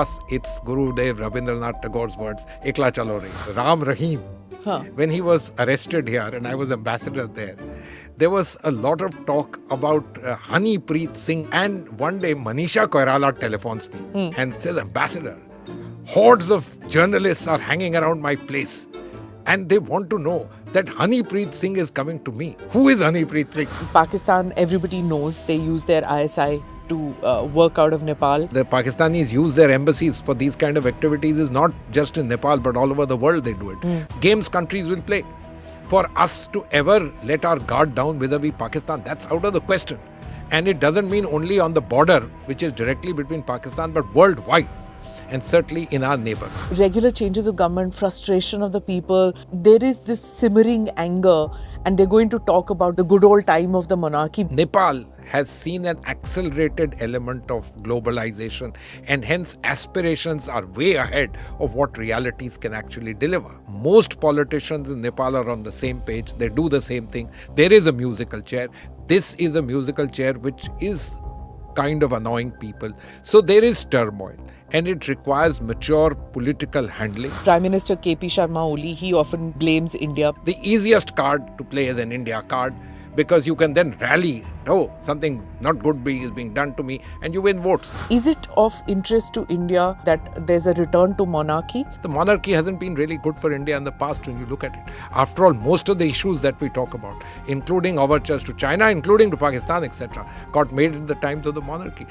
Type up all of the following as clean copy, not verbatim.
us, it's Gurudev Rabindranath Tagore's words, Ekla Chalo Re. Ram Rahim. When he was arrested here and I was ambassador there was a lot of talk about Honeypreet Singh, and one day Manisha Koirala telephones me and says, Ambassador, hordes of journalists are hanging around my place and they want to know that Honeypreet Singh is coming to me. Who is Honeypreet Singh? Pakistan, everybody knows they use their ISI to work out of Nepal. The Pakistanis use their embassies for these kind of activities. Is not just in Nepal but all over the world they do it. Games countries will play. For us to ever let our guard down vis-a-vis Pakistan, that's out of the question. And it doesn't mean only on the border, which is directly between Pakistan, but worldwide. And certainly in our neighbour. Regular changes of government, frustration of the people, there is this simmering anger, and they're going to talk about the good old time of the monarchy. Nepal has seen an accelerated element of globalization, and hence aspirations are way ahead of what realities can actually deliver. Most politicians in Nepal are on the same page. They do the same thing. There is a musical chair. This is a musical chair which is kind of annoying people. So there is turmoil. And it requires mature political handling. Prime Minister KP Sharma Oli, he often blames India. The easiest card to play is an India card, because you can then rally, something not good is being done to me, and you win votes. Is it of interest to India that there's a return to monarchy? The monarchy hasn't been really good for India in the past when you look at it. After all, most of the issues that we talk about, including overtures to China, including to Pakistan, etc., got made in the times of the monarchy.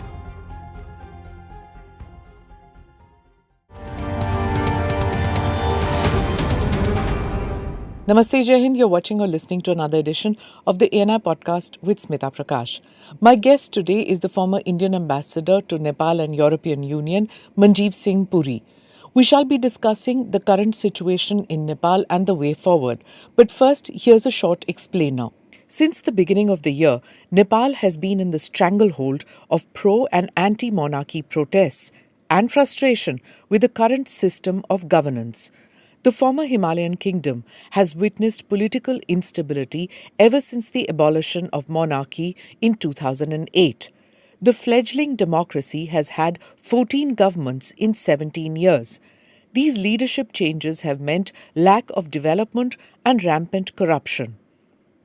Namaste, Jai Hind. You're watching or listening to another edition of the ANI podcast with Smita Prakash. My guest today is the former Indian ambassador to Nepal and European Union, Manjeev Singh Puri. We shall be discussing the current situation in Nepal and the way forward. But first, here's a short explainer. Since the beginning of the year, Nepal has been in the stranglehold of pro- and anti-monarchy protests and frustration with the current system of governance. The former Himalayan kingdom has witnessed political instability ever since the abolition of monarchy in 2008. The fledgling democracy has had 14 governments in 17 years. These leadership changes have meant lack of development and rampant corruption.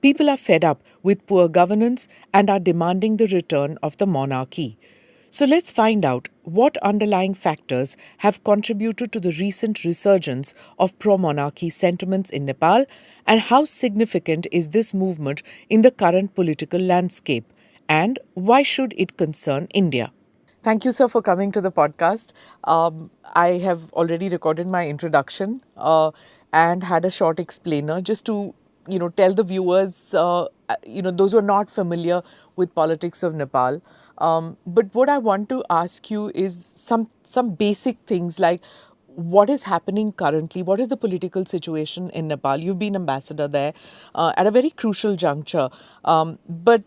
People are fed up with poor governance and are demanding the return of the monarchy. So let's find out what underlying factors have contributed to the recent resurgence of pro-monarchy sentiments in Nepal, and how significant is this movement in the current political landscape, and why should it concern India? Thank you, sir, for coming to the podcast. I have already recorded my introduction and had a short explainer just to tell the viewers, those who are not familiar with politics of Nepal. But what I want to ask you is some basic things like what is happening currently, what is the political situation in Nepal? You've been ambassador there at a very crucial juncture. But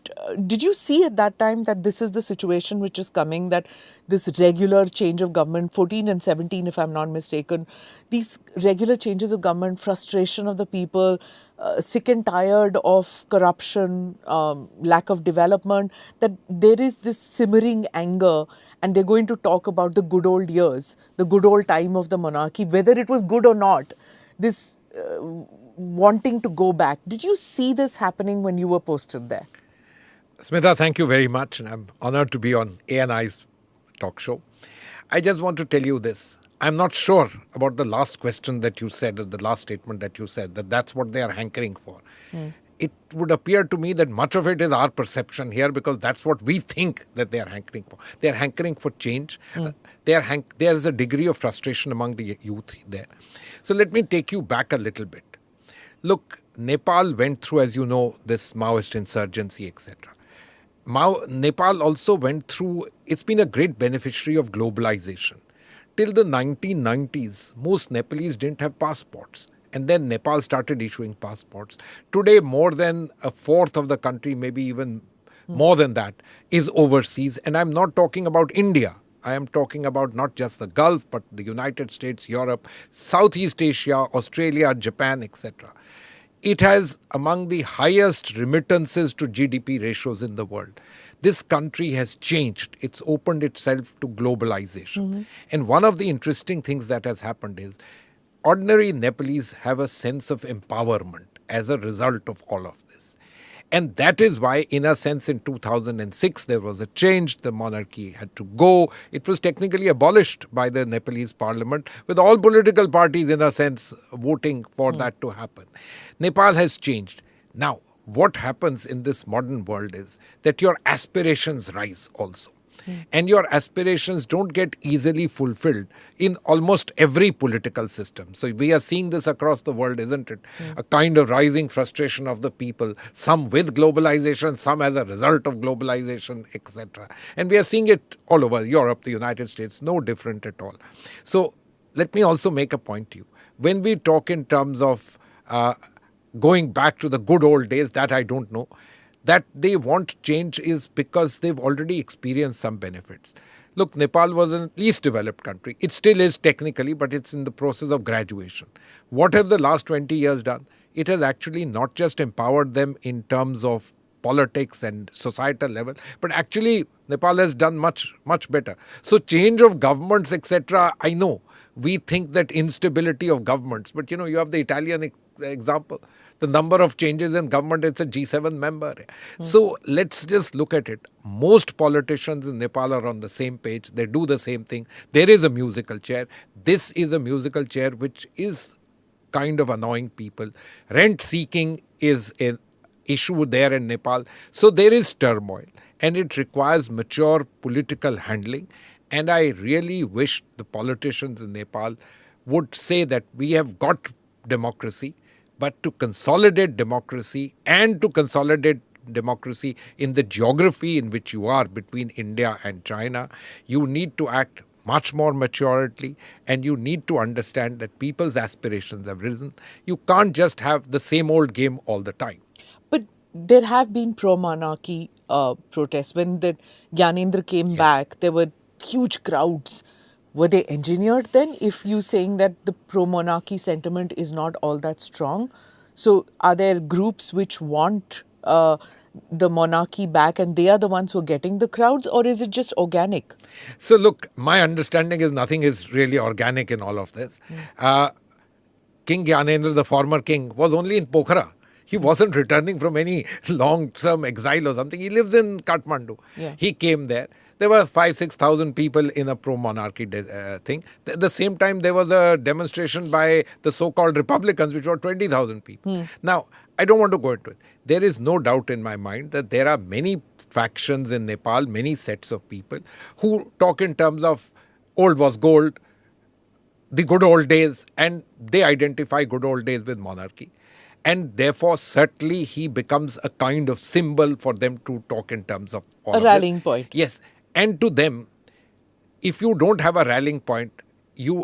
did you see at that time that this is the situation which is coming, that this regular change of government, 14 and 17 if I'm not mistaken, these regular changes of government, frustration of the people, sick and tired of corruption, lack of development, that there is this simmering anger, and they're going to talk about the good old years, the good old time of the monarchy, whether it was good or not, this wanting to go back. Did you see this happening when you were posted there? Smita, thank you very much, and I'm honored to be on ANI's talk show. I just want to tell you this. I'm not sure about the last question that you said, or the last statement that you said, that that's what they are hankering for. It would appear to me that much of it is our perception here, because that's what we think that they are hankering for. They are hankering for change. There is a degree of frustration among the youth there. So let me take you back a little bit. Look, Nepal went through, as you know, this Maoist insurgency, etc. Nepal also went through, it's been a great beneficiary of globalization. Till the 1990s, most Nepalese didn't have passports. And then Nepal started issuing passports. Today, more than a fourth of the country, maybe even more than that, is overseas. And I'm not talking about India. I am talking about not just the Gulf, but the United States, Europe, Southeast Asia, Australia, Japan, etc. It has among the highest remittances to GDP ratios in the world. this country has changed. It's opened itself to globalization. And one of the interesting things that has happened is ordinary Nepalese have a sense of empowerment as a result of all of this. And that is why, in a sense, in 2006, there was a change. The monarchy had to go. It was technically abolished by the Nepalese parliament, with all political parties, in a sense, voting for that to happen. Nepal has changed. Now, what happens in this modern world is that your aspirations rise also. And your aspirations don't get easily fulfilled in almost every political system. So we are seeing this across the world, isn't it? A kind of rising frustration of the people, some with globalization, some as a result of globalization, etc. And we are seeing it all over Europe, the United States, no different at all. So let me also make a point to you. When we talk in terms of going back to the good old days, that I don't know. That they want change is because they've already experienced some benefits. Look, Nepal was a least developed country. It still is technically, but it's in the process of graduation. What have the last 20 years done? It has actually not just empowered them in terms of politics and societal level, but actually Nepal has done much, much better. So change of governments, etc., I know. We think that instability of governments, but you have the Italian example. The number of changes in government, it's a G7 member. So let's just look at it. Most politicians in Nepal are on the same page. They do the same thing. There is a musical chair. This is a musical chair which is kind of annoying people. Rent seeking is an issue there in Nepal. So there is turmoil and it requires mature political handling. And I really wish the politicians in Nepal would say that we have got democracy, but to consolidate democracy and to consolidate democracy in the geography in which you are between India and China, you need to act much more maturely and you need to understand that people's aspirations have risen. You can't just have the same old game all the time. But there have been pro-monarchy protests. When the Gyanendra came back, there were huge crowds. Were they engineered then, if you're saying that the pro-monarchy sentiment is not all that strong? So are there groups which want the monarchy back and they are the ones who are getting the crowds, or is it just organic? So look, my understanding is nothing is really organic in all of this. King Gyanendra, the former king, was only in Pokhara. He wasn't returning from any long-term exile or something. He lives in Kathmandu. Yeah. He came there. There were 5,000-6,000 people in a pro-monarchy thing. At the same time, there was a demonstration by the so-called Republicans, which were 20,000 people. Now, I don't want to go into it. There is no doubt in my mind that there are many factions in Nepal, many sets of people who talk in terms of old was gold, the good old days, and they identify good old days with monarchy. And therefore, certainly, he becomes a kind of symbol for them to talk in terms of all A of rallying this. point. Yes. And to them, if you don't have a rallying point,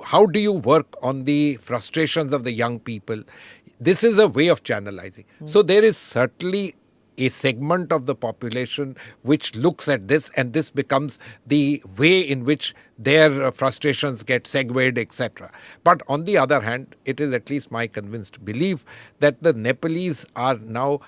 how do you work on the frustrations of the young people? This is a way of channelizing. So there is certainly a segment of the population which looks at this, and this becomes the way in which their frustrations get segued, etc. But on the other hand, it is at least my convinced belief that the Nepalese are now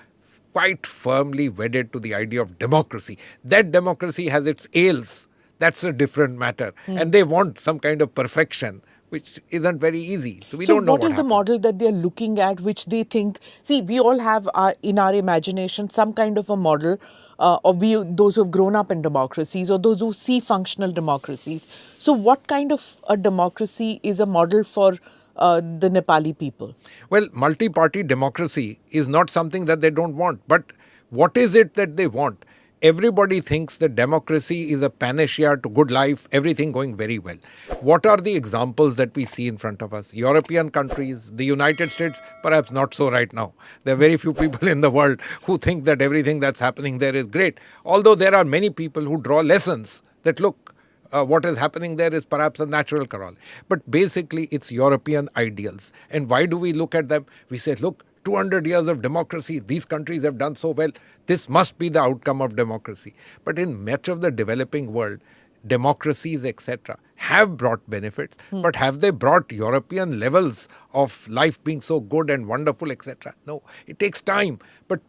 quite firmly wedded to the idea of democracy. That democracy has its ails. That's a different matter. And they want some kind of perfection, which isn't very easy. So we don't know what is the happens. model that they're looking at, which they think? See, we all have in our imagination some kind of a model, those who have grown up in democracies or those who see functional democracies. So what kind of a democracy is a model for the Nepali people? Well, multi-party democracy is not something that they don't want. But what is it that they want? Everybody thinks that democracy is a panacea to good life, everything going very well. What are the examples that we see in front of us? European countries, the United States, perhaps not so right now. There are very few people in the world who think that everything that's happening there is great. Although there are many people who draw lessons that look, what is happening there is perhaps a natural corollary. But basically, it's European ideals. And why do we look at them? We say, look, 200 years of democracy, these countries have done so well. This must be the outcome of democracy. But in much of the developing world, democracies, etc., have brought benefits. But have they brought European levels of life being so good and wonderful, etc.? No, it takes time. But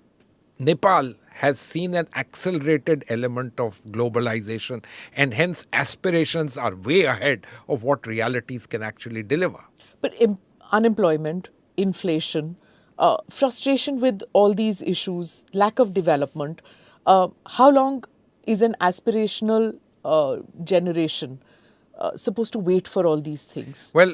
Nepal has seen an accelerated element of globalization, and hence aspirations are way ahead of what realities can actually deliver. But unemployment, inflation, frustration with all these issues, lack of development, how long is an aspirational generation supposed to wait for all these things? Well,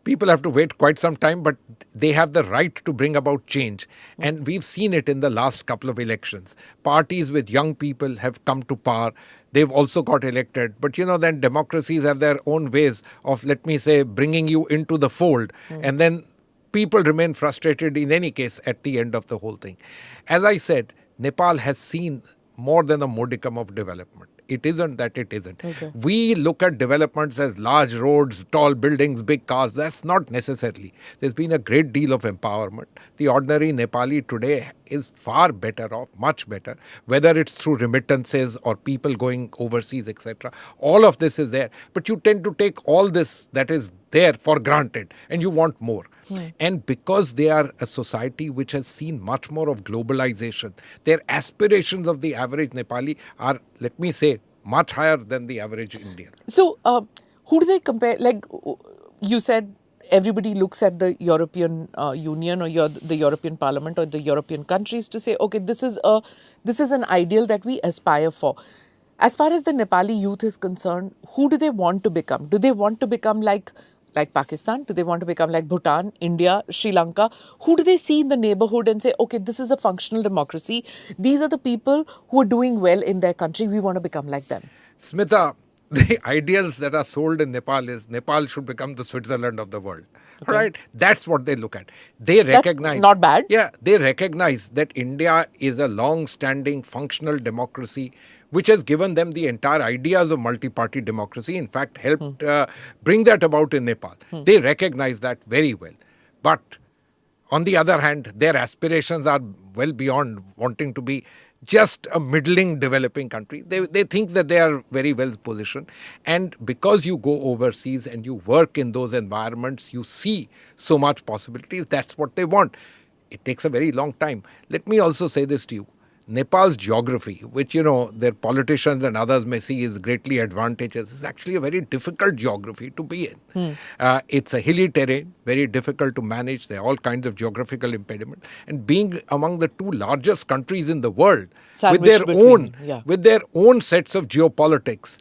people have to wait quite some time, but they have the right to bring about change. And we've seen it in the last couple of elections. Parties with young people have come to power. They've also got elected. But then democracies have their own ways of, let me say, bringing you into the fold. And then people remain frustrated in any case at the end of the whole thing. As I said, Nepal has seen more than a modicum of development. It isn't that it isn't. Okay. We look at developments as large roads, tall buildings, big cars. That's not necessarily. There's been a great deal of empowerment. The ordinary Nepali today is far better off, much better, whether it's through remittances or people going overseas, etc. All of this is there. But you tend to take all this that is there for granted and you want more. And because they are a society which has seen much more of globalization, their aspirations of the average Nepali are, let me say, much higher than the average Indian. So, who do they compare? Like you said, everybody looks at the European Union or the European Parliament or the European countries to say, okay, this is an ideal that we aspire for. As far as the Nepali youth is concerned, who do they want to become? Do they want to become like Pakistan? Do they want to become like Bhutan, India, Sri Lanka? Who do they see in the neighborhood and say, okay, this is a functional democracy. These are the people who are doing well in their country. We want to become like them. Smita, the ideals that are sold in Nepal is Nepal should become the Switzerland of the world. Okay. All right? That's what they look at. They recognize. That's not bad. Yeah, they recognize that India is a long-standing functional democracy which has given them the entire ideas of multi-party democracy. In fact, helped bring that about in Nepal. They recognize that very well. But on the other hand, their aspirations are well beyond wanting to be just a middling developing country. They think that they are very well positioned. And because you go overseas and you work in those environments, you see so much possibilities. That's what they want. It takes a very long time. Let me also say this to you. Nepal's geography, which, their politicians and others may see is greatly advantageous, is actually a very difficult geography to be in. It's a hilly terrain, very difficult to manage. There are all kinds of geographical impediments. And being among the two largest countries in the world, with their own sets of geopolitics,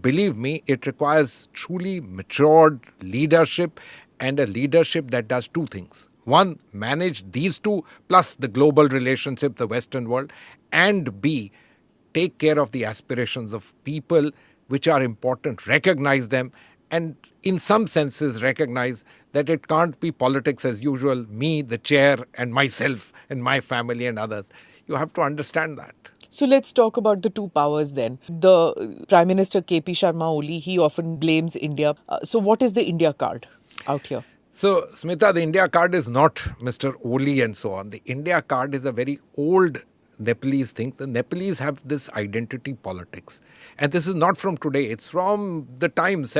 believe me, it requires truly matured leadership and a leadership that does two things. One, manage these two plus the global relationship, the Western world, and B, take care of the aspirations of people which are important, recognize them, and in some senses recognize that it can't be politics as usual, me, the chair, and myself, and my family and others. You have to understand that. So let's talk about the two powers then. The Prime Minister KP Sharma Oli, he often blames India. So what is the India card out here? So, Smita, the India card is not Mr. Oli and so on. The India card is a very old Nepalese thing. The Nepalese have this identity politics. And this is not from today. It's from the time, late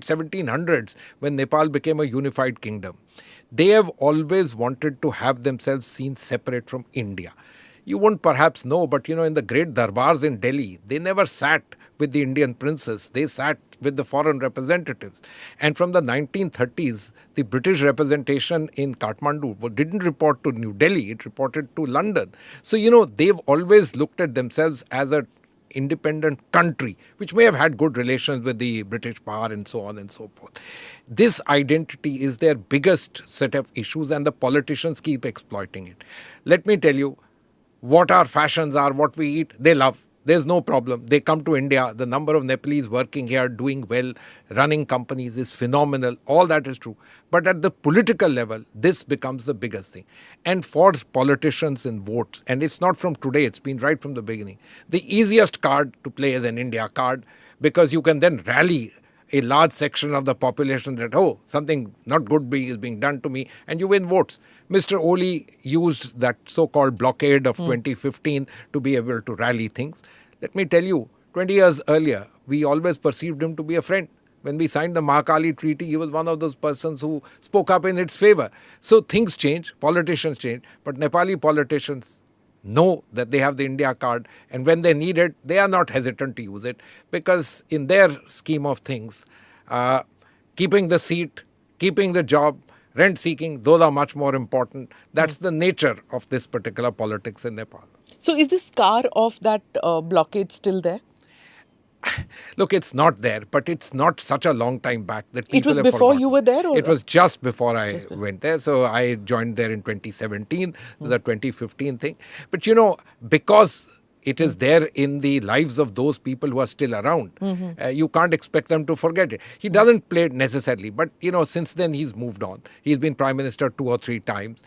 1700s, when Nepal became a unified kingdom. They have always wanted to have themselves seen separate from India. You won't perhaps know, but in the great darbars in Delhi, they never sat with the Indian princes. They sat with the foreign representatives. And from the 1930s, the British representation in Kathmandu didn't report to New Delhi, it reported to London. So, they've always looked at themselves as an independent country, which may have had good relations with the British power and so on and so forth. This identity is their biggest set of issues, and the politicians keep exploiting it. Let me tell you, what our fashions are, what we eat, they love. There's no problem. They come to India. The number of Nepalese working here, doing well, running companies is phenomenal. All that is true. But at the political level, this becomes the biggest thing. And for politicians in votes, and it's not from today, it's been right from the beginning, the easiest card to play is an India card, because you can then rally a large section of the population that, something not good is being done to me, and you win votes. Mr. Oli used that so-called blockade of 2015 to be able to rally things. Let me tell you, 20 years earlier, we always perceived him to be a friend. When we signed the Mahakali Treaty, he was one of those persons who spoke up in its favor. So things change, politicians change, but Nepali politicians know that they have the India card, and when they need it, they are not hesitant to use it, because in their scheme of things, keeping the seat, keeping the job, rent seeking, those are much more important. That's the nature of this particular politics in Nepal. So is the scar of that blockade still there? Look, it's not there, but it's not such a long time back that people It was have before forgotten. you were there, or It was just before I went there. So I joined there in 2017. This is a 2015 thing. But because it is there in the lives of those people who are still around, you can't expect them to forget it. He doesn't play it necessarily, but since then he's moved on. He's been prime minister 2 or 3 times.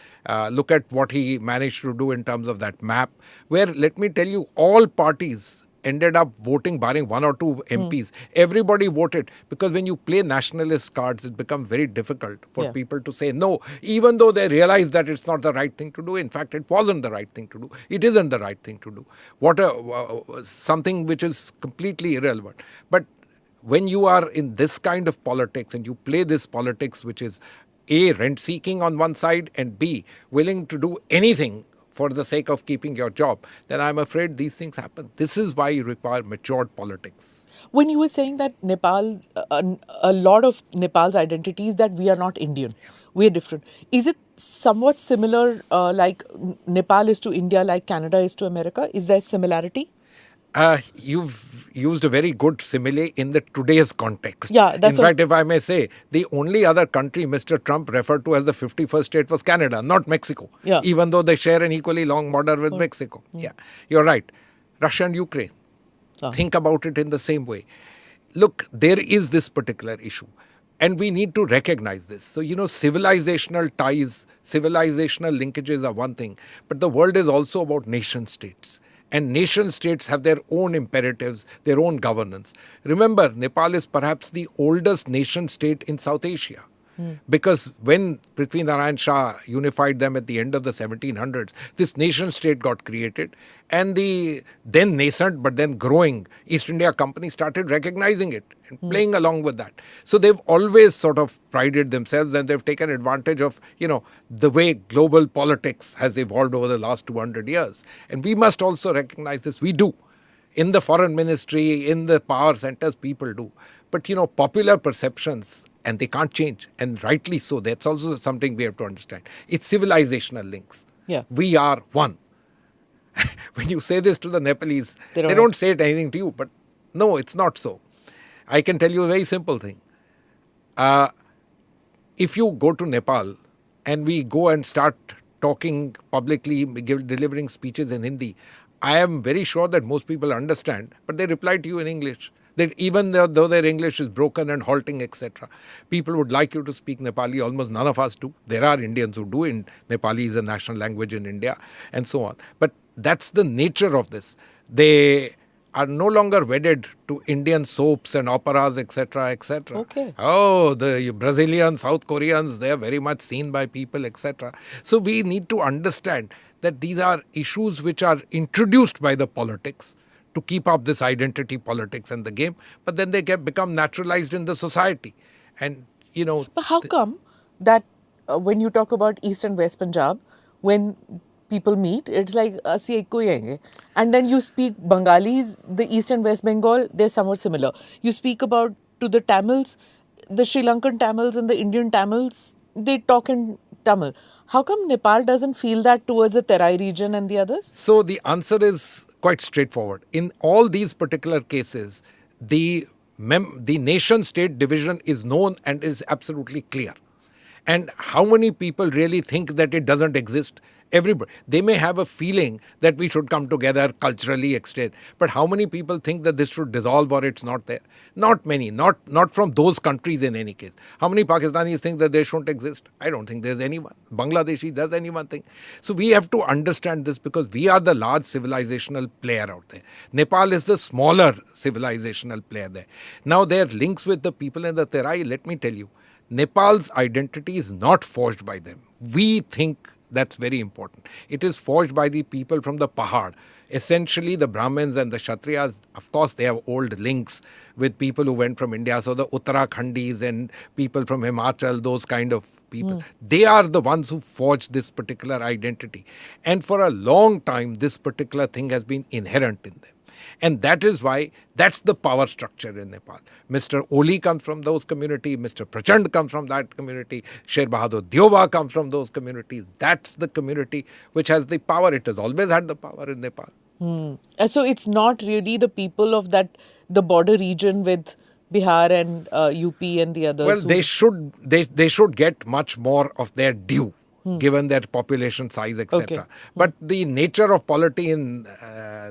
Look at what he managed to do in terms of that map, where, let me tell you, all parties ended up voting, barring 1 or 2 MPs. Everybody voted, because when you play nationalist cards, it becomes very difficult for people to say no, even though they realize that it's not the right thing to do. In fact, it wasn't the right thing to do. It isn't the right thing to do. Something which is completely irrelevant. But when you are in this kind of politics and you play this politics, which is A, rent seeking on one side, and B, willing to do anything for the sake of keeping your job, then I'm afraid these things happen. This is why you require matured politics. when you were saying that Nepal, a lot of Nepal's identity is that we are not Indian, we're different. Is it somewhat similar, like Nepal is to India, like Canada is to America? Is there similarity? You've used a very good simile in the today's context. Yeah, that's in fact, if I may say, the only other country Mr. Trump referred to as the 51st state was Canada, not Mexico. Yeah. Even though they share an equally long border with Mexico. Yeah, you're right. Russia and Ukraine. Think about it in the same way. Look, there is this particular issue, and we need to recognize this. So, civilizational ties, civilizational linkages are one thing, but the world is also about nation states. And nation states have their own imperatives, their own governance. Remember, Nepal is perhaps the oldest nation state in South Asia. Because when Prithvi Narayan Shah unified them at the end of the 1700s, this nation state got created, and the then nascent but then growing East India Company started recognizing it and playing along with that. So they've always sort of prided themselves, and they've taken advantage of, the way global politics has evolved over the last 200 years. And we must also recognize this. We do. In the foreign ministry, in the power centers, people do. But, popular perceptions, and they can't change, and rightly so. That's also something we have to understand. It's civilizational links. Yeah. We are one. When you say this to the Nepalese, they don't say it anything to you, but no, it's not so. I can tell you a very simple thing. If you go to Nepal and we go and start talking publicly, delivering speeches in Hindi, I am very sure that most people understand, but they reply to you in English. That even though their English is broken and halting, etc., people would like you to speak Nepali. Almost none of us do. There are Indians who do, and Nepali is a national language in India, and so on. But that's the nature of this. They are no longer wedded to Indian soaps and operas, etc., etc. Okay. Oh, the Brazilians, South Koreans, they are very much seen by people, etc. So we need to understand that these are issues which are introduced by the politics to keep up this identity politics and the game, but then they become naturalized in the society. And, But how come that when you talk about East and West Punjab, when people meet, it's like, "Asi ekko hi haenge." And then you speak Bengalis, the East and West Bengal, they're somewhat similar. You speak about to the Tamils, the Sri Lankan Tamils and the Indian Tamils, they talk in Tamil. How come Nepal doesn't feel that towards the Terai region and the others? So the answer is quite straightforward. In all these particular cases, the nation-state division is known and is absolutely clear. And how many people really think that it doesn't exist? Everybody. They may have a feeling that we should come together culturally, extend. But how many people think that this should dissolve or it's not there? Not many. Not from those countries in any case. How many Pakistanis think that they shouldn't exist? I don't think there's anyone. Bangladeshi, does anyone think? So we have to understand this, because we are the large civilizational player out there. Nepal is the smaller civilizational player there. Now their links with the people in the Terai, let me tell you, Nepal's identity is not forged by them. We think that's very important. It is forged by the people from the Pahad. Essentially, the Brahmins and the Kshatriyas, of course, they have old links with people who went from India. So the Uttarakhandis and people from Himachal, those kind of people. They are the ones who forged this particular identity. And for a long time, this particular thing has been inherent in them. And that is why that's the power structure in Nepal. Mr. Oli comes from those communities, Mr. Prachand comes from that community, Sher Bahadur Dyoba comes from those communities. That's the community which has the power. It has always had the power in Nepal. And so it's not really the people of the border region with Bihar and UP and the others. Well, they should get much more of their due, given their population size, etc. Okay. But the nature of polity in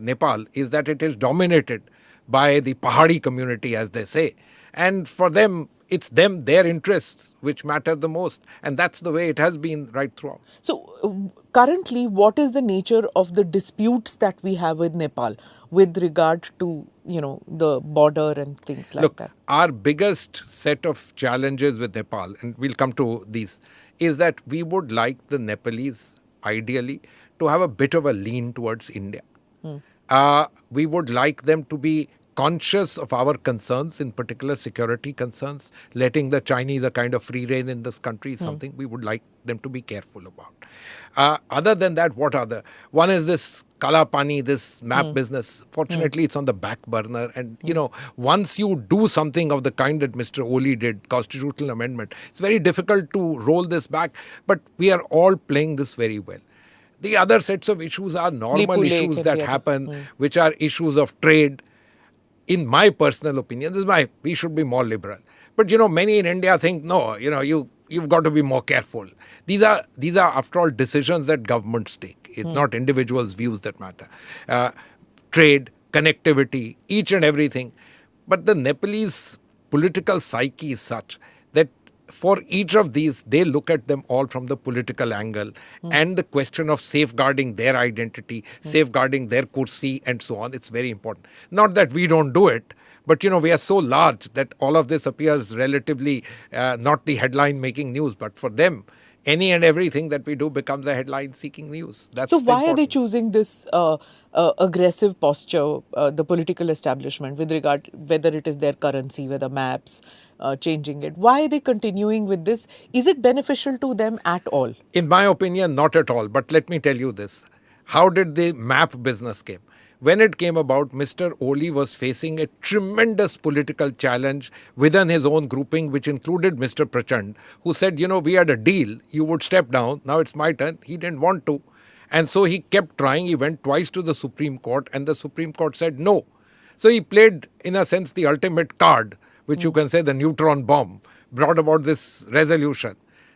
Nepal is that it is dominated by the Pahadi community, as they say, and for them, it's their interests which matter the most, and that's the way it has been right throughout. So currently, what is the nature of the disputes that we have with Nepal with regard to the border and things like Look, that? our biggest set of challenges with Nepal, and we'll come to these, is that we would like the Nepalese, ideally, to have a bit of a lean towards India. We would like them to be conscious of our concerns, in particular security concerns. Letting the Chinese a kind of free rein in this country is something we would like them to be careful about. Other than that, what other? One is this Kala Pani, this map business. Fortunately, it's on the back burner. And, once you do something of the kind that Mr. Oli did, constitutional amendment, it's very difficult to roll this back. But we are all playing this very well. The other sets of issues are normal Lipulekh issues and that the other. happen, which are issues of trade. In my personal opinion, we should be more liberal. But many in India think no, you've got to be more careful. These are after all decisions that governments take. It's not individuals' views that matter. Trade, connectivity, each and everything. But the Nepalese political psyche is such that for each of these, they look at them all from the political angle and the question of safeguarding their identity, safeguarding their kursi and so on. It's very important. Not that we don't do it, but we are so large that all of this appears relatively not the headline-making news. But for them, any and everything that we do becomes a headline-seeking news. That's So why are they important. choosing this aggressive posture, the political establishment, with regard whether it is their currency, whether maps, changing it? Why are they continuing with this? Is it beneficial to them at all? In my opinion, not at all. But let me tell you this. How did the map business came? When it came about, Mr. Oli was facing a tremendous political challenge within his own grouping, which included Mr. Prachand, who said, we had a deal. You would step down. Now it's my turn. He didn't want to. And so he kept trying. He went twice to the Supreme Court, and the Supreme Court said no. So he played, in a sense, the ultimate card, which you can say the neutron bomb, brought about this resolution.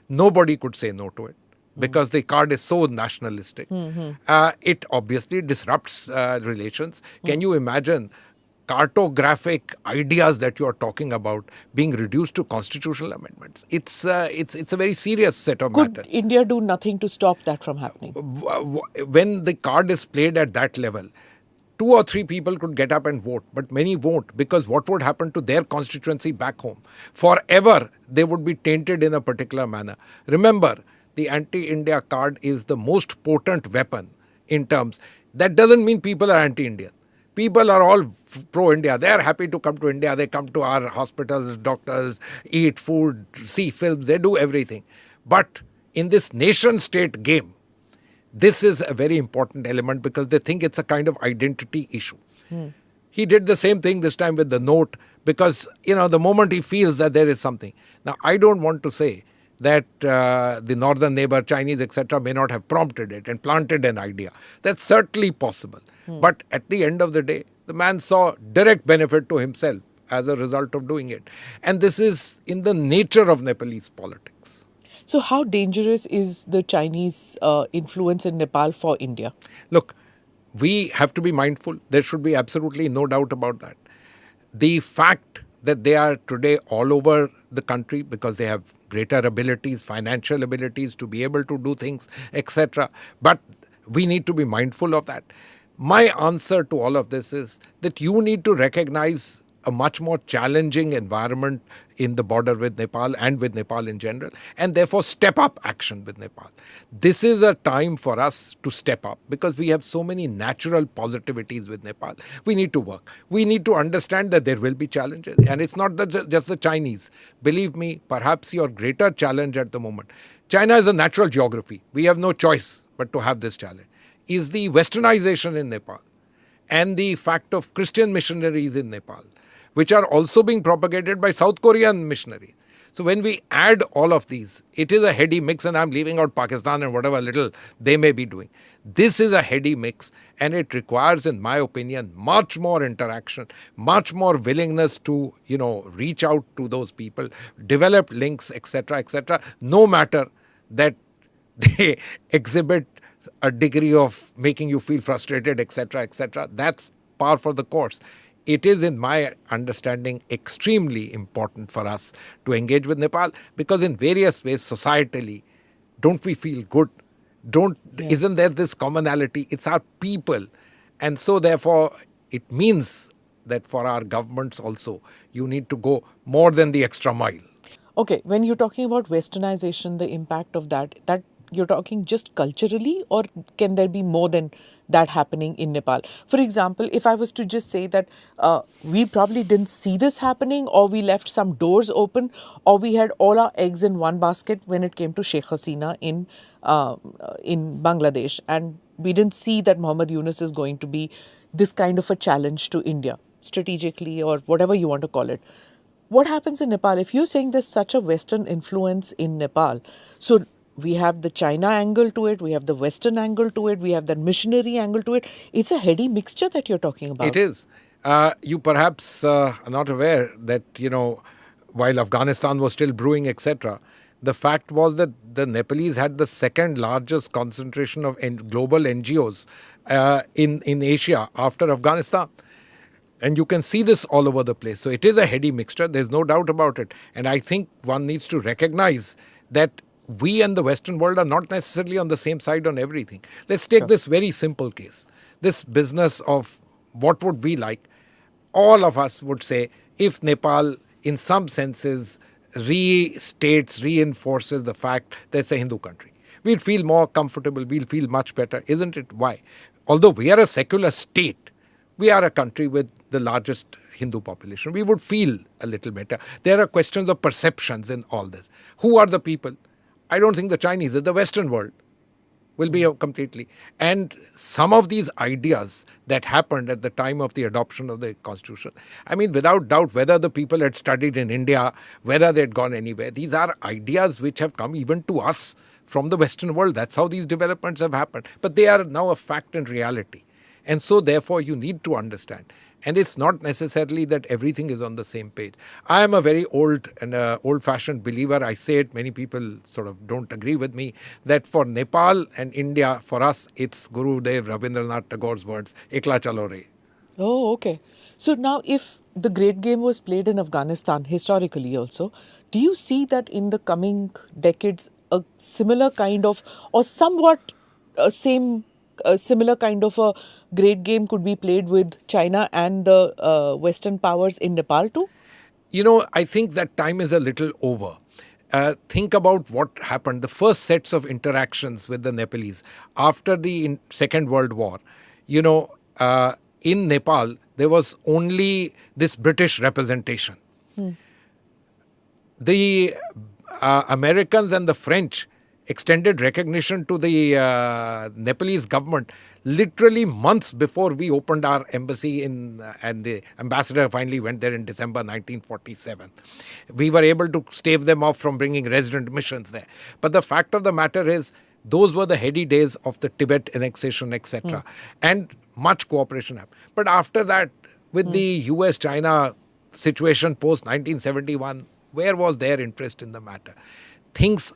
Nobody could say no to it, because the card is so nationalistic. It obviously disrupts relations. Can you imagine cartographic ideas that you are talking about being reduced to constitutional amendments? It's a very serious set of Could matters. India do nothing to stop that from happening? When the card is played at that level, 2 or 3 people could get up and vote, but many won't, because what would happen to their constituency back home? Forever, they would be tainted in a particular manner. Remember, the anti-India card is the most potent weapon in terms. That doesn't mean people are anti-Indian. People are all pro-India. They are happy to come to India. They come to our hospitals, doctors, eat food, see films. They do everything. But in this nation-state game, this is a very important element, because they think it's a kind of identity issue. He did the same thing this time with the note, because, the moment he feels that there is something. Now, I don't want to say that the northern neighbor, Chinese, etc., may not have prompted it and planted an idea. That's certainly possible. But at the end of the day, the man saw direct benefit to himself as a result of doing it. And this is in the nature of Nepalese politics. So how dangerous is the Chinese influence in Nepal for India? Look, we have to be mindful. There should be absolutely no doubt about that. The fact that they are today all over the country because they have greater abilities, financial abilities to be able to do things, etc. But we need to be mindful of that. My answer to all of this is that you need to recognize a much more challenging environment in the border with Nepal and with Nepal in general, and therefore step up action with Nepal. This is a time for us to step up because we have so many natural positivities with Nepal. We need to work. We need to understand that there will be challenges, and it's not just the Chinese. Believe me, perhaps your greater challenge at the moment, China is a natural geography. We have no choice but to have this challenge, is the westernization in Nepal and the fact of Christian missionaries in Nepal, which are also being propagated by South Korean missionaries. So when we add all of these, it is a heady mix, and I'm leaving out Pakistan and whatever little they may be doing. This is a heady mix, and it requires, in my opinion, much more interaction, much more willingness to, reach out to those people, develop links, etc., no matter that they exhibit a degree of making you feel frustrated, etc. That's par for the course. It is, in my understanding, extremely important for us to engage with Nepal because in various ways, societally, don't we feel good? Isn't there this commonality? It's our people. And so therefore, it means that for our governments also, you need to go more than the extra mile. Okay, when you're talking about westernization, the impact of that you're talking just culturally, or can there be more than that happening in Nepal? For example, if I was to just say that we probably didn't see this happening, or we left some doors open, or we had all our eggs in one basket when it came to Sheikh Hasina in Bangladesh, and we didn't see that Muhammad Yunus is going to be this kind of a challenge to India strategically, or whatever you want to call it. What happens in Nepal? If you're saying there's such a Western influence in Nepal, so we have the China angle to it, we have the Western angle to it, we have that missionary angle to it. It's a heady mixture that you're talking about. It is. You perhaps are not aware that, while Afghanistan was still brewing, etc., the fact was that the Nepalese had the second largest concentration of global NGOs in Asia after Afghanistan. And you can see this all over the place. So it is a heady mixture. There's no doubt about it. And I think one needs to recognize that we and the Western world are not necessarily on the same side on everything. Let's take this very simple case. This business of what would we like. All of us would say if Nepal, in some senses, reinforces the fact that it's a Hindu country, we'd feel more comfortable. We'll feel much better. Isn't it? Why? Although we are a secular state, we are a country with the largest Hindu population. We would feel a little better. There are questions of perceptions in all this. Who are the people? I don't think the Chinese, the Western world will be completely. And some of these ideas that happened at the time of the adoption of the constitution, I mean, without doubt, whether the people had studied in India, whether they had gone anywhere, these are ideas which have come even to us from the Western world. That's how these developments have happened. But they are now a fact and reality. And so, therefore, you need to understand. And it's not necessarily that everything is on the same page. I am a very old-fashioned believer. I say it, many people sort of don't agree with me, that for Nepal and India, for us, it's Gurudev Rabindranath Tagore's words, Ekla Chalo Re. Oh, okay. So now if the great game was played in Afghanistan historically also, do you see that in the coming decades a similar kind of, or somewhat similar kind of a great game could be played with China and the Western powers in Nepal too? I think that time is a little over. Think about what happened. The first sets of interactions with the Nepalese after the Second World War, in Nepal, there was only this British representation. The Americans and the French extended recognition to the Nepalese government literally months before we opened our embassy and the ambassador finally went there in December 1947. We were able to stave them off from bringing resident missions there. But the fact of the matter is, those were the heady days of the Tibet annexation, etc. And much cooperation happened. But after that, with the US-China situation post-1971, where was their interest in the matter? Things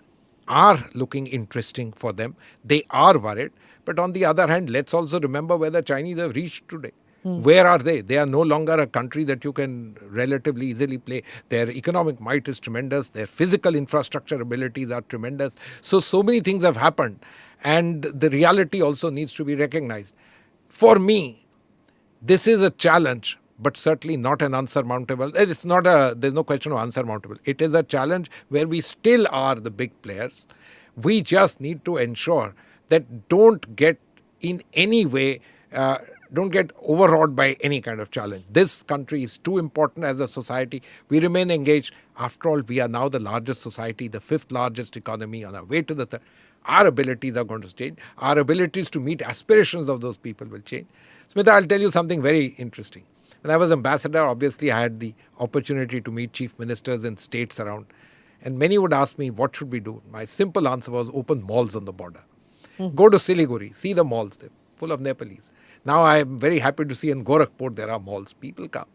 are looking interesting for them. They are worried. But on the other hand, let's also remember where the Chinese have reached today. Where are they? They are no longer a country that you can relatively easily play. Their economic might is tremendous. Their physical infrastructure abilities are tremendous. So many things have happened. And the reality also needs to be recognized. For me, this is a challenge, but certainly not an unsurmountable. There's no question of unsurmountable. It is a challenge where we still are the big players. We just need to ensure that don't get in any way, don't get overawed by any kind of challenge. This country is too important as a society. We remain engaged. After all, we are now the largest society, the fifth largest economy, on our way to the third. Our abilities are going to change. Our abilities to meet aspirations of those people will change. Smita, I'll tell you something very interesting. When I was ambassador, obviously I had the opportunity to meet chief ministers in states around. And many would ask me, what should we do? My simple answer was open malls on the border. Go to Siliguri, see the malls, they're full of Nepalese. Now I am very happy to see in Gorakhpur there are malls. People come.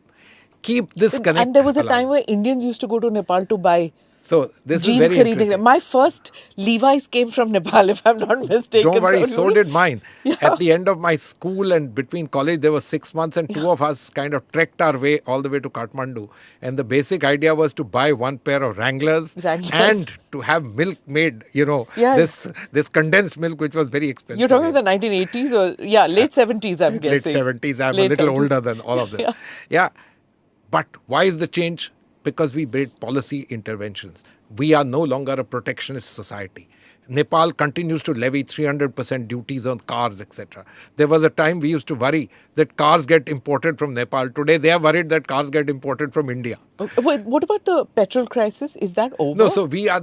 Keep this connect And there was a alive. time where Indians used to go to Nepal to buy So this jeans is very khareedne. interesting. My first Levi's came from Nepal, if I'm not mistaken. Don't worry, so did mine. Yeah. At the end of my school and between college, there were 6 months, and two of us kind of trekked our way all the way to Kathmandu. And the basic idea was to buy one pair of Wranglers. And to have milk made, Yes. this condensed milk, which was very expensive. You're talking of the 1980s or, late 70s, I'm guessing. Late 70s. I'm Late a little 70s. older than all of them. Yeah. But why is the change? Because we made policy interventions. We are no longer a protectionist society. Nepal continues to levy 300% duties on cars, etc. There was a time we used to worry that cars get imported from Nepal. Today, they are worried that cars get imported from India. Wait, what about the petrol crisis? Is that over? No, so we are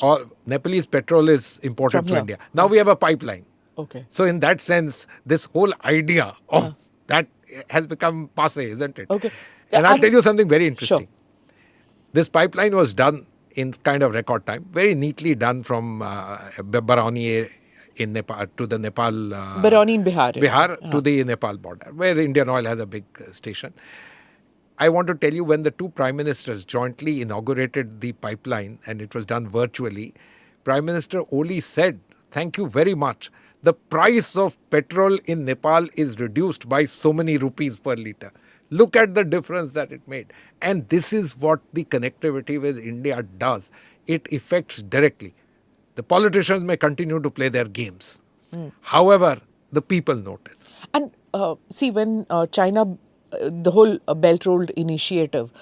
all Nepalese petrol is imported From to here. India. Now we have a pipeline. Okay. So in that sense, this whole idea of that has become passé, isn't it? Okay. And I'll tell you something very interesting. Sure. This pipeline was done in kind of record time, very neatly done from Barauni in Nepal to the Nepal. Barauni in Bihar. Bihar to the Nepal border, where Indian Oil has a big station. I want to tell you, when the two prime ministers jointly inaugurated the pipeline, and it was done virtually, Prime Minister Oli said, "Thank you very much. The price of petrol in Nepal is reduced by so many rupees per litre." Look at the difference that it made. And this is what the connectivity with India does. It affects directly. The politicians may continue to play their games. However, the people notice. And see, when China, the whole Belt Road initiative,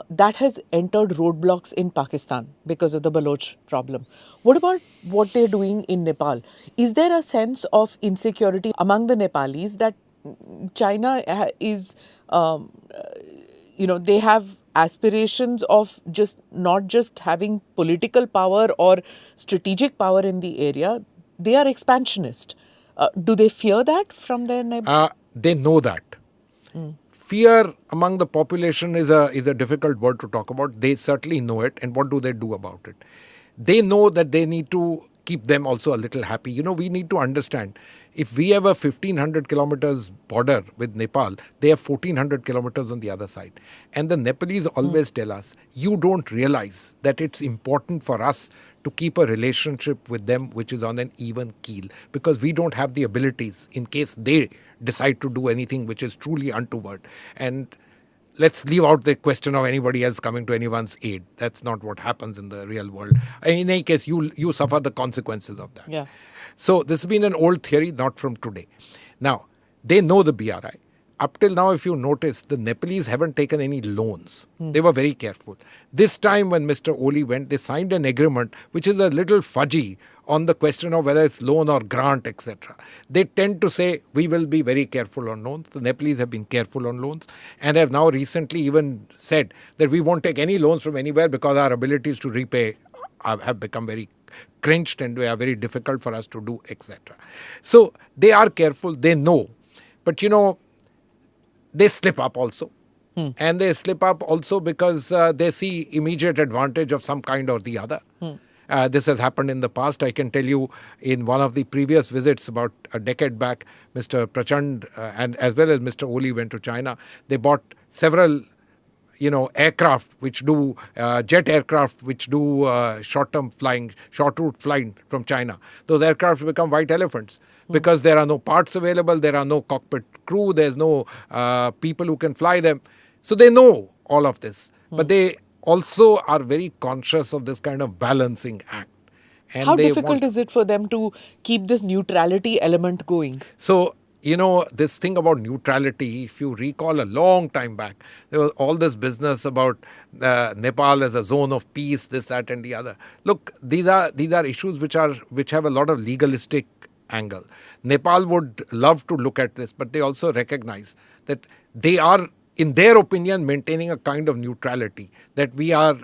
that has entered roadblocks in Pakistan because of the Baloch problem. What about what they're doing in Nepal? Is there a sense of insecurity among the Nepalis that China is, they have aspirations of not just having political power or strategic power in the area, they are expansionist. Do they fear that from their neighbors? They know that. Fear among the population is a difficult word to talk about. They certainly know it. And what do they do about it? They know that they need to keep them also a little happy. We need to understand, if we have a 1,500 kilometers border with Nepal, they have 1,400 kilometers on the other side. And the Nepalese always tell us, you don't realize that it's important for us to keep a relationship with them which is on an even keel, because we don't have the abilities in case they decide to do anything which is truly untoward. And let's leave out the question of anybody else coming to anyone's aid. That's not what happens in the real world. In any case, you suffer the consequences of that. Yeah. So this has been an old theory, not from today. Now, they know the BRI. Up till now, if you notice, the Nepalese haven't taken any loans. They were very careful. This time when Mr. Oli went, they signed an agreement which is a little fudgy on the question of whether it's loan or grant, etc. They tend to say, we will be very careful on loans. The Nepalese have been careful on loans and have now recently even said that we won't take any loans from anywhere because our abilities to repay have become very cringed and they are very difficult for us to do, etc. So they are careful, they know. But they slip up also. And they slip up also because they see immediate advantage of some kind or the other. This has happened in the past. I can tell you, in one of the previous visits about a decade back, Mr. Prachand and as well as Mr. Oli went to China. They bought several aircraft which do jet aircraft which do short route flying from China. Those aircraft become white elephants because there are no parts available, there are no cockpit crew, there's no people who can fly them. So they know all of this, but they also are very conscious of this kind of balancing act. And How difficult is it for them to keep this neutrality element going? So, this thing about neutrality, if you recall a long time back, there was all this business about Nepal as a zone of peace, this, that, and the other. Look, these are issues which have a lot of legalistic angle. Nepal would love to look at this, but they also recognize that they are, in their opinion, maintaining a kind of neutrality, that we are.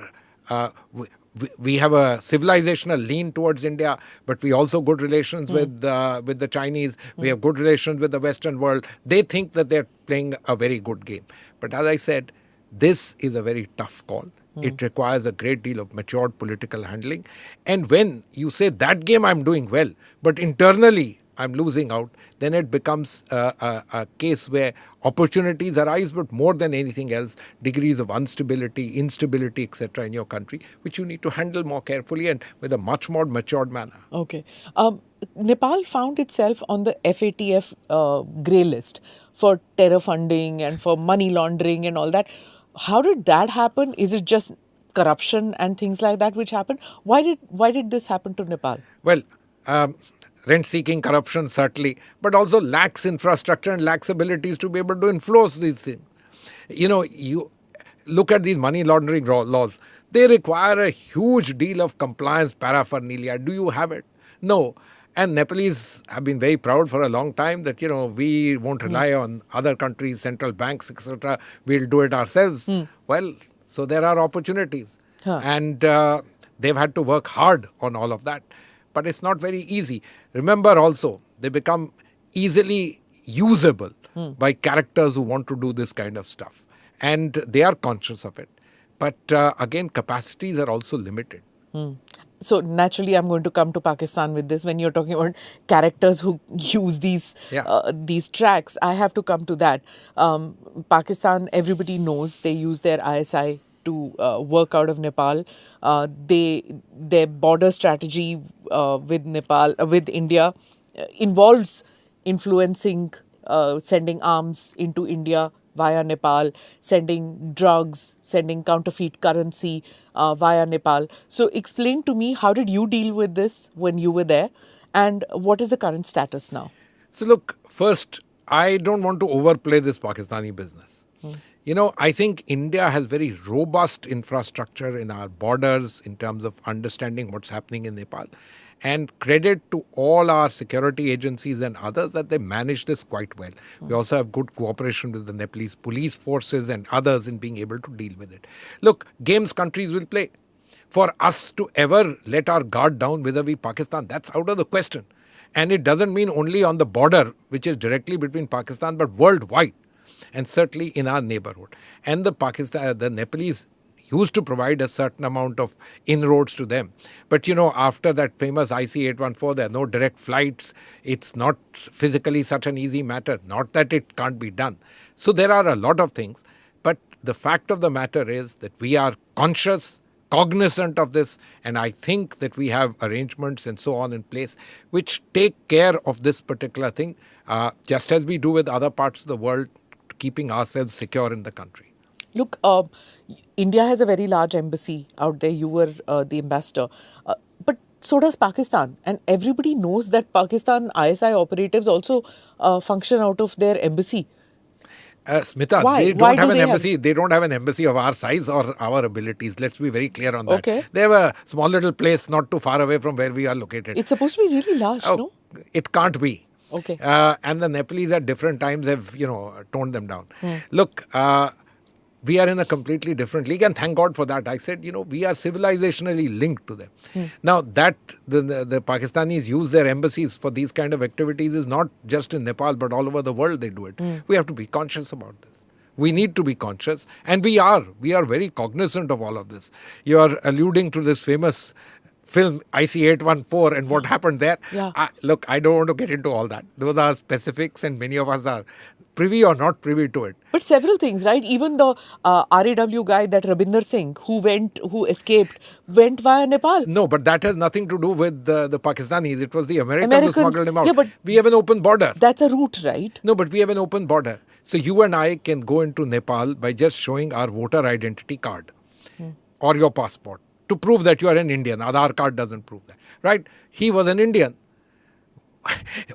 We have a civilizational lean towards India, but we also good relations with the Chinese. We have good relations with the Western world. They think that they're playing a very good game. But as I said, this is a very tough call. It requires a great deal of matured political handling. And when you say that game I'm doing well, but internally I'm losing out, then it becomes a case where opportunities arise, but more than anything else, degrees of instability, etc. in your country, which you need to handle more carefully and with a much more matured manner. Okay. Nepal found itself on the FATF grey list for terror funding and for money laundering and all that. How did that happen? Is it just corruption and things like that which happened? Why did this happen to Nepal? Well, rent-seeking corruption, certainly, but also lacks infrastructure and lacks abilities to be able to enforce these things. You look at these money laundering laws. They require a huge deal of compliance paraphernalia. Do you have it? No. And Nepalese have been very proud for a long time that, we won't rely on other countries, central banks, etc. We'll do it ourselves. Well, so there are opportunities. And they've had to work hard on all of that. But it's not very easy. Remember also, they become easily usable by characters who want to do this kind of stuff. And they are conscious of it. But again, capacities are also limited. So naturally, I'm going to come to Pakistan with this. When you're talking about characters who use these tracks, I have to come to that. Pakistan, everybody knows they use their ISI to work out of Nepal. Their border strategy with India involves influencing, sending arms into India via Nepal, sending drugs, sending counterfeit currency via Nepal. So explain to me, how did you deal with this when you were there, and what is the current status now? So look, first, I don't want to overplay this Pakistani business. I think India has very robust infrastructure in our borders in terms of understanding what's happening in Nepal. And credit to all our security agencies and others that they manage this quite well. We also have good cooperation with the Nepalese police forces and others in being able to deal with it. Look, games countries will play. For us to ever let our guard down vis-a-vis Pakistan, that's out of the question. And it doesn't mean only on the border, which is directly between Pakistan, but worldwide. And certainly in our neighborhood. And the Nepalese used to provide a certain amount of inroads to them. But, after that famous IC-814, there are no direct flights. It's not physically such an easy matter. Not that it can't be done. So there are a lot of things. But the fact of the matter is that we are conscious, cognizant of this. And I think that we have arrangements and so on in place which take care of this particular thing, just as we do with other parts of the world, keeping ourselves secure in the country. Look, India has a very large embassy out there. You were the ambassador. But so does Pakistan. And everybody knows that Pakistan ISI operatives also function out of their embassy. Smita, Why? they Why don't do have an they embassy. They don't have an embassy of our size or our abilities. Let's be very clear on that. Okay. They have a small little place not too far away from where we are located. It's supposed to be really large, no? It can't be. Okay. And the Nepalese at different times have, toned them down. Look, we are in a completely different league, and thank God for that. I said, we are civilizationally linked to them. Now, that the Pakistanis use their embassies for these kind of activities is not just in Nepal, but all over the world they do it. We have to be conscious about this. We need to be conscious, and we are. We are very cognizant of all of this. You are alluding to this famous film IC-814 and what happened there. Yeah. Look, I don't want to get into all that. Those are specifics, and many of us are privy or not privy to it. But several things, right? Even the RAW guy, that Rabinder Singh, who escaped, went via Nepal. No, but that has nothing to do with the Pakistanis. It was the Americans who smuggled him out. Yeah, but we have an open border. That's a route, right? No, but we have an open border. So you and I can go into Nepal by just showing our voter identity card or your passport to prove that you are an Indian. Aadhaar card doesn't prove that, right? He was an Indian.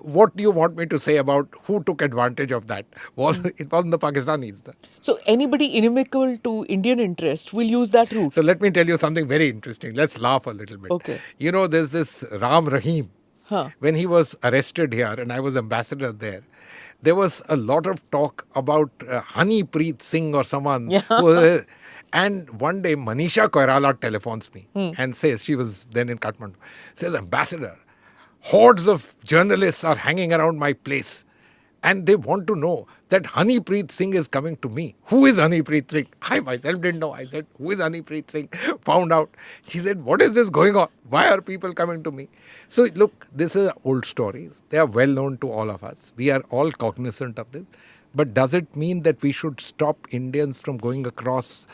what do you want me to say about who took advantage of that? It wasn't the Pakistanis. So anybody inimical to Indian interest will use that route. So let me tell you something very interesting. Let's laugh a little bit. Okay. You know, there's this Ram Rahim. Huh. When he was arrested here and I was ambassador there was a lot of talk about Honeypreet Singh or someone. Yeah. And one day Manisha Koirala telephones me and says, she was then in Kathmandu, says, Ambassador, hordes of journalists are hanging around my place. And they want to know that Honeypreet Singh is coming to me. Who is Honeypreet Singh? I myself didn't know. I said, who is Honeypreet Singh? Found out. She said, what is this going on? Why are people coming to me? So look, this is old stories. They are well known to all of us. We are all cognizant of this. But does it mean that we should stop Indians from going across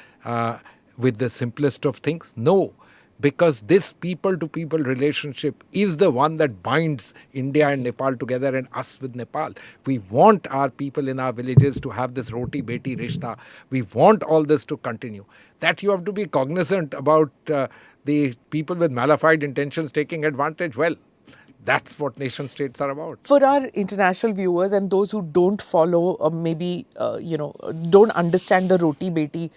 with the simplest of things? No. Because this people-to-people relationship is the one that binds India and Nepal together and us with Nepal. We want our people in our villages to have this roti-beti rishta. We want all this to continue. That you have to be cognizant about the people with malified intentions taking advantage. Well, that's what nation states are about. For our international viewers and those who don't follow, don't understand the roti beti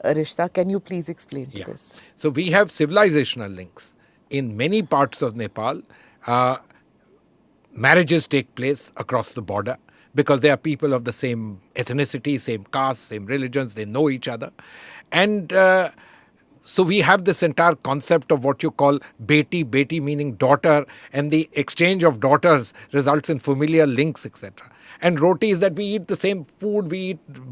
rishta, can you please explain to this? So we have civilizational links. In many parts of Nepal, marriages take place across the border because they are people of the same ethnicity, same caste, same religions, they know each other. And so we have this entire concept of what you call beti meaning daughter, and the exchange of daughters results in familial links, etc. And roti is that we eat the same food,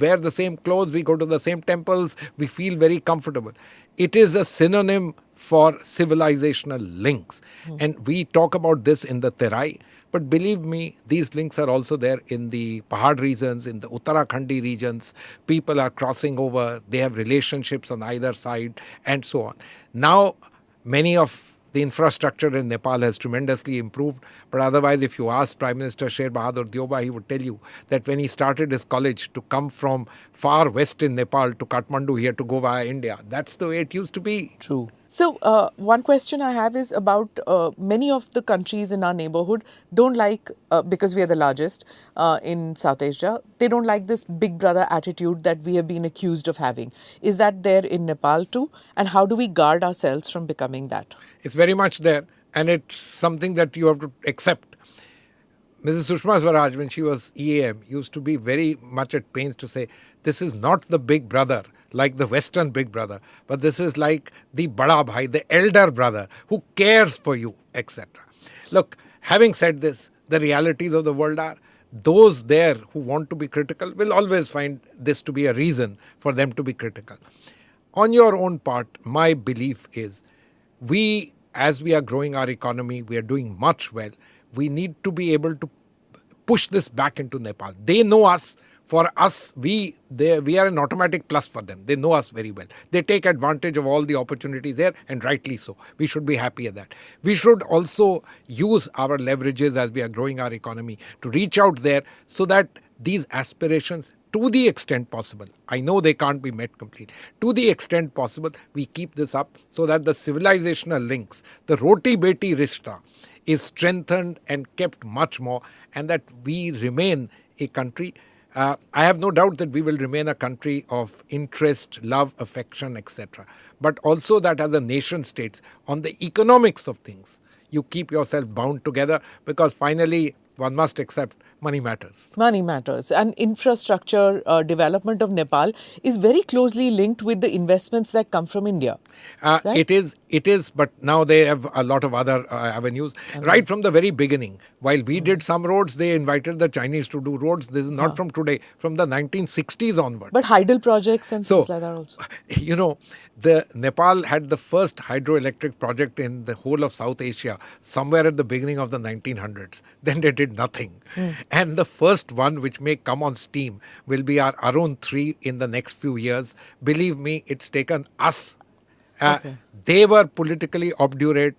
wear the same clothes, we go to the same temples, we feel very comfortable. It is a synonym for civilizational links. And we talk about this in the Terai. But believe me, these links are also there in the Pahad regions, in the Uttarakhandi regions. People are crossing over, they have relationships on either side, and so on. Now, many of the infrastructure in Nepal has tremendously improved. But otherwise, if you ask Prime Minister Sher Bahadur Dioba, he would tell you that when he started his college to come from far west in Nepal to Kathmandu, he had to go via India. That's the way it used to be. True. So, one question I have is about many of the countries in our neighborhood don't like, because we are the largest in South Asia, they don't like this big brother attitude that we have been accused of having. Is that there in Nepal too? And how do we guard ourselves from becoming that? It's very much there, and it's something that you have to accept. Mrs. Sushma Swaraj, when she was EAM, used to be very much at pains to say, this is not the big brother like the Western big brother, but this is like the bada bhai, the elder brother who cares for you, etc. Look, having said this, the realities of the world are those there who want to be critical will always find this to be a reason for them to be critical. On your own part, my belief is as we are growing our economy, we are doing much well. We need to be able to push this back into Nepal. They know us. For us, we are an automatic plus for them. They know us very well. They take advantage of all the opportunities there, and rightly so. We should be happy at that. We should also use our leverages as we are growing our economy to reach out there so that these aspirations, to the extent possible, I know they can't be met completely, to the extent possible, we keep this up so that the civilizational links, the roti-beti rishta, is strengthened and kept much more, and that we remain a country. I have no doubt that we will remain a country of interest, love, affection, etc. But also that as a nation states, on the economics of things, you keep yourself bound together, because finally one must accept money matters. Money matters. And infrastructure development of Nepal is very closely linked with the investments that come from India. Right? It is, but now they have a lot of other avenues. Okay. Right from the very beginning, while we did some roads, they invited the Chinese to do roads. This is not from today, from the 1960s onward. But hydel projects and things like that also. You know, the Nepal had the first hydroelectric project in the whole of South Asia somewhere at the beginning of the 1900s. Then they did nothing. And the first one which may come on steam will be our Arun 3 in the next few years. Believe me, it's taken us. They were politically obdurate,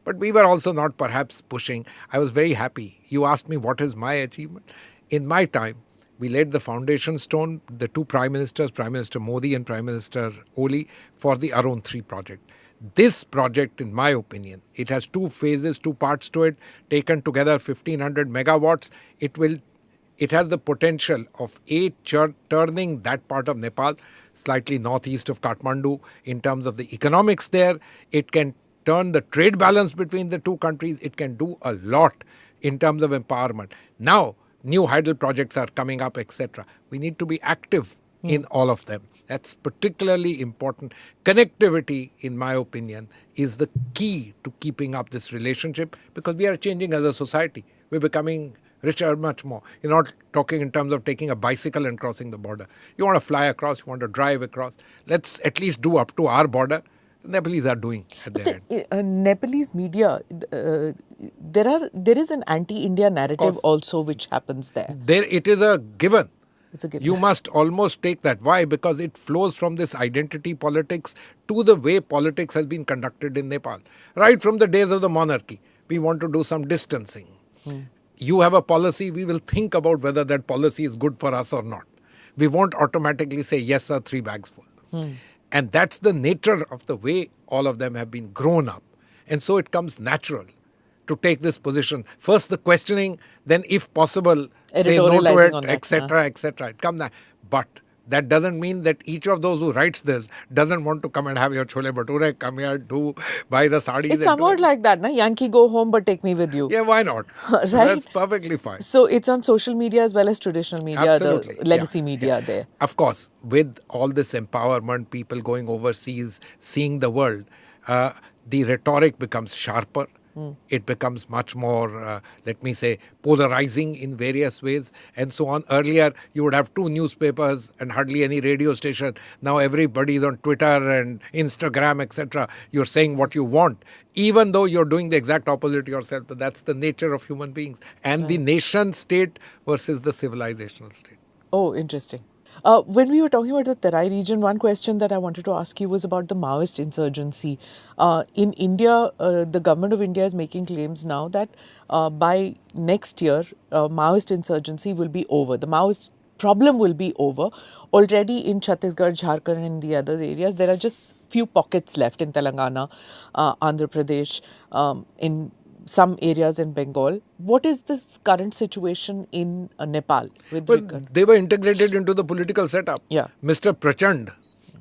but we were also not perhaps pushing. I was very happy. You asked me what is my achievement. In my time, we laid the foundation stone, the two prime ministers, Prime Minister Modi and Prime Minister Oli, for the Arun 3 project. This project, in my opinion, it has two phases, two parts to it, taken together 1500 megawatts. It has the potential of turning that part of Nepal, slightly northeast of Kathmandu, in terms of the economics there. It can turn the trade balance between the two countries. It can do a lot in terms of empowerment. Now, new hydel projects are coming up, etc. We need to be active in all of them. That's particularly important. Connectivity, in my opinion, is the key to keeping up this relationship, because we are changing as a society. We're becoming richer much more. You're not talking in terms of taking a bicycle and crossing the border. You want to fly across, you want to drive across. Let's at least do up to our border. The Nepalese are doing at their end. Nepalese media, there is an anti-India narrative also which happens there. There, it is a given. It's a given. You must almost take that. Why? Because it flows from this identity politics to the way politics has been conducted in Nepal. Right from the days of the monarchy, we want to do some distancing. You have a policy, we will think about whether that policy is good for us or not. We won't automatically say, yes, sir, 3 bags full. And that's the nature of the way all of them have been grown up. And so it comes natural to take this position. First the questioning, then if possible, say no to Editorializing on it, that, etc., etc. It comes that. But that doesn't mean that each of those who writes this doesn't want to come and have your chole bhature, come here, buy the sarees. It's somewhat like that, na? Yankee, go home but take me with you. Yeah, why not? Right? That's perfectly fine. So it's on social media as well as traditional media, Absolutely. the legacy Yeah. media there. Of course, with all this empowerment, people going overseas, seeing the world, the rhetoric becomes sharper. It becomes much more, let me say, polarizing in various ways and so on. Earlier, you would have 2 newspapers and hardly any radio station. Now everybody is on Twitter and Instagram, etc. You're saying what you want, even though you're doing the exact opposite yourself. But that's the nature of human beings and the nation state versus the civilizational state. Oh, interesting. When we were talking about the Terai region, one question that I wanted to ask you was about the Maoist insurgency. In India, the government of India is making claims now that by next year, Maoist insurgency will be over. The Maoist problem will be over. Already in Chhattisgarh, Jharkhand and the other areas, there are just few pockets left in Telangana, Andhra Pradesh, in some areas in Bengal. What is this current situation in Nepal? They were integrated into the political setup. Yeah. Mr. Prachand,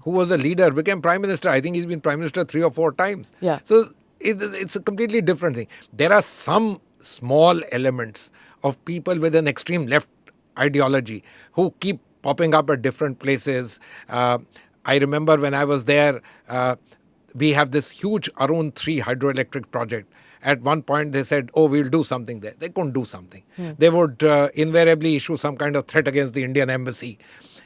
who was the leader, became prime minister. I think he's been prime minister 3 or 4 times. Yeah. So it's a completely different thing. There are some small elements of people with an extreme left ideology who keep popping up at different places. I remember when I was there, we have this huge Arun 3 hydroelectric project. At one point they said, oh, we'll do something there. They couldn't do something. They would invariably issue some kind of threat against the Indian embassy.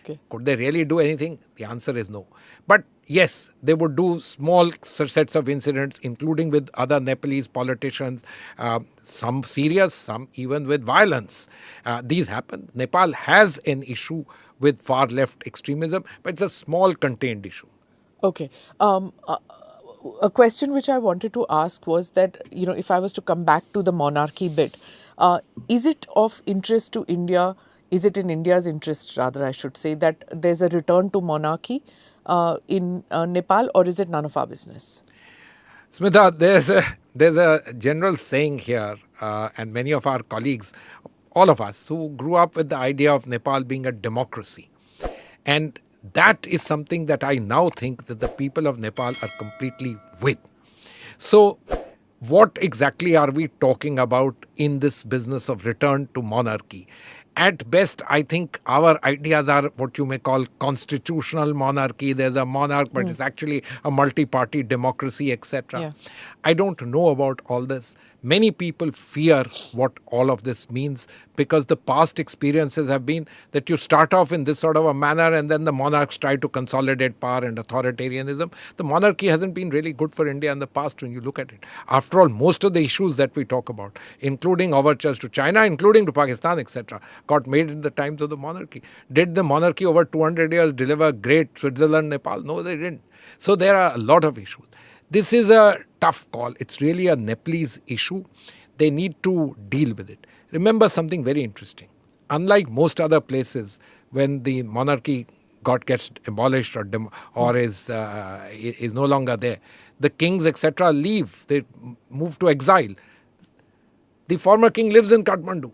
Okay. Could they really do anything? The answer is no. But yes, they would do small sets of incidents, including with other Nepalese politicians, some serious, some even with violence. These happen. Nepal has an issue with far left extremism, but it's a small contained issue. Okay. A question which I wanted to ask was that, if I was to come back to the monarchy bit, is it of interest to India, is it in India's interest, rather, I should say, that there's a return to monarchy in Nepal, or is it none of our business? Smita, there's a general saying here, and many of our colleagues, all of us who grew up with the idea of Nepal being a democracy. And that is something that I now think that the people of Nepal are completely with. So, what exactly are we talking about in this business of return to monarchy? At best, I think our ideas are what you may call constitutional monarchy. There's a monarch, but it's actually a multi-party democracy, etc. Yeah. I don't know about all this. Many people fear what all of this means because the past experiences have been that you start off in this sort of a manner and then the monarchs try to consolidate power and authoritarianism. The monarchy hasn't been really good for India in the past when you look at it. After all, most of the issues that we talk about, including overtures to China, including to Pakistan, etc., got made in the times of the monarchy. Did the monarchy over 200 years deliver great Switzerland, Nepal? No, they didn't. So there are a lot of issues. This is a tough call. It's really a Nepalese issue. They need to deal with it. Remember something very interesting. Unlike most other places, when the monarchy gets abolished or is no longer there, the kings, etc., leave. They move to exile. The former king lives in Kathmandu.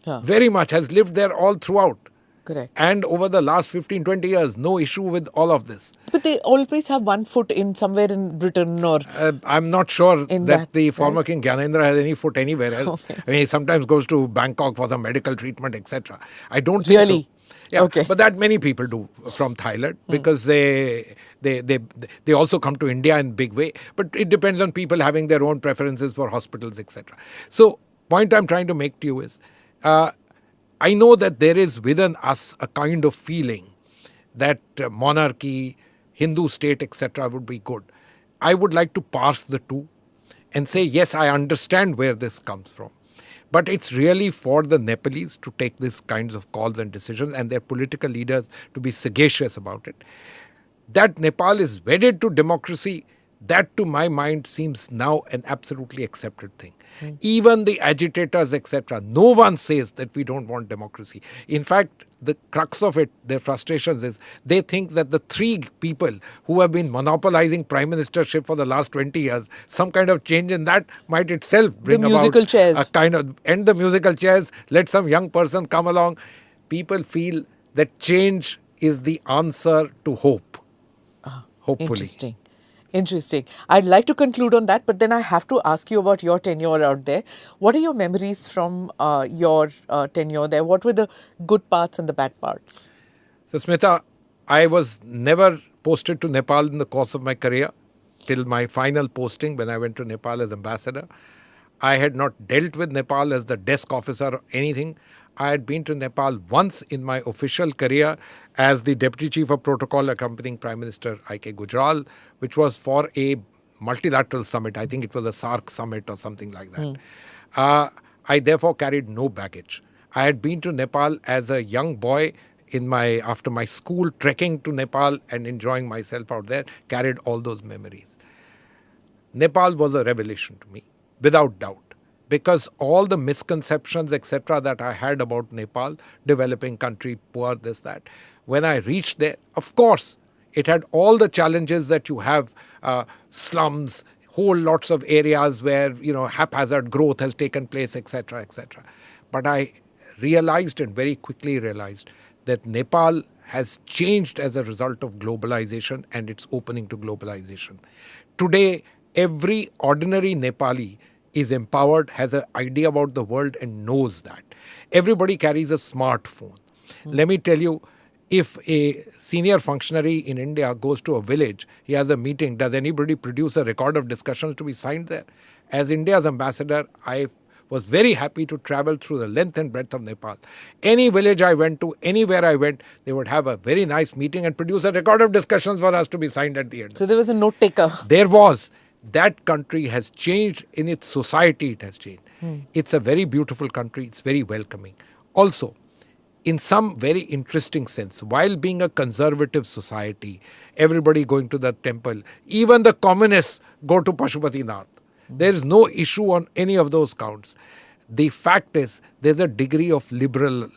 Yeah. Very much, has lived there all throughout. Correct. And over the last 15, 20 years, no issue with all of this. But they always have one foot in somewhere in Britain or... I'm not sure In that that, the former right? King Gyanendra has any foot anywhere else. Okay. I mean, he sometimes goes to Bangkok for some medical treatment, etc. I don't Really? think so. Yeah, Okay. but that many people do from Thailand because they also come to India in big way. But it depends on people having their own preferences for hospitals, etc. So, point I'm trying to make to you is, I know that there is within us a kind of feeling that monarchy, Hindu state, etc. would be good. I would like to parse the two and say, yes, I understand where this comes from. But it's really for the Nepalese to take these kinds of calls and decisions and their political leaders to be sagacious about it. That Nepal is wedded to democracy, that to my mind seems now an absolutely accepted thing. Even the agitators, etc., no one says that we don't want democracy. In fact, the crux of it, their frustrations is they think that the three people who have been monopolizing prime ministership for the last 20 years, some kind of change in that might itself bring musical about chairs. a kind of end the musical chairs, let some young person come along. People feel that change is the answer to hope. Hopefully. Interesting. I'd like to conclude on that, but then I have to ask you about your tenure out there. What are your memories from your tenure there? What were the good parts and the bad parts? So, Smita, I was never posted to Nepal in the course of my career till my final posting when I went to Nepal as ambassador. I had not dealt with Nepal as the desk officer or anything. I had been to Nepal once in my official career as the Deputy Chief of Protocol accompanying Prime Minister I.K. Gujral, which was for a multilateral summit. I think it was a SAARC summit or something like that. I therefore carried no baggage. I had been to Nepal as a young boy after my school, trekking to Nepal and enjoying myself out there, carried all those memories. Nepal was a revelation to me, without doubt. Because all the misconceptions, etc., that I had about Nepal, developing country, poor, this, that. When I reached there, of course, it had all the challenges that you have, slums, whole lots of areas where, haphazard growth has taken place, etc., etc. But I realized and very quickly realized that Nepal has changed as a result of globalization and its opening to globalization. Today, every ordinary Nepali is empowered, has an idea about the world and knows that. Everybody carries a smartphone. Let me tell you, if a senior functionary in India goes to a village, he has a meeting, does anybody produce a record of discussions to be signed there? As India's ambassador, I was very happy to travel through the length and breadth of Nepal. Any village I went to, anywhere I went, they would have a very nice meeting and produce a record of discussions for us to be signed at the end. So there was a note taker. There was. That country has changed in its society, it has changed. It's a very beautiful country, it's very welcoming. Also, in some very interesting sense, while being a conservative society, everybody going to the temple, even the communists go to Pashupatinath. There is no issue on any of those counts. The fact is, there's a degree of liberal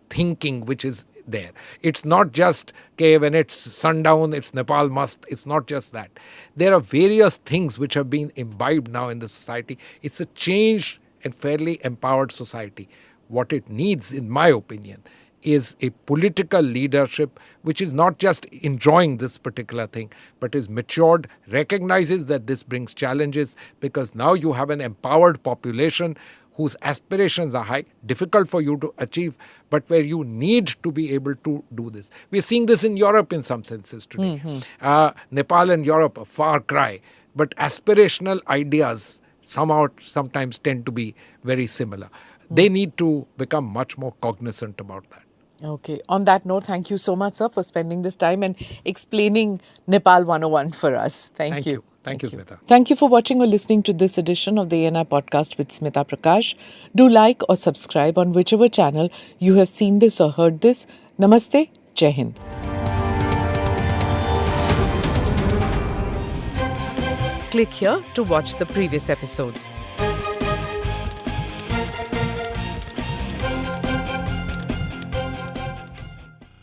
thinking which is there. It's not just, okay, when it's sundown, it's Nepal must. It's not just that. There are various things which have been imbibed now in the society. It's a changed and fairly empowered society. What it needs, in my opinion, is a political leadership which is not just enjoying this particular thing, but is matured, recognizes that this brings challenges, because now you have an empowered population whose aspirations are high, difficult for you to achieve, but where you need to be able to do this. We're seeing this in Europe in some senses today. Nepal and Europe, a far cry, but aspirational ideas sometimes tend to be very similar. They need to become much more cognizant about that. Okay. On that note, thank you so much, sir, for spending this time and explaining Nepal 101 for us. Thank you. Thank you, Smita. Thank you for watching or listening to this edition of the ANI podcast with Smita Prakash. Do like or subscribe on whichever channel you have seen this or heard this. Namaste. Jai Hind. Click here to watch the previous episodes.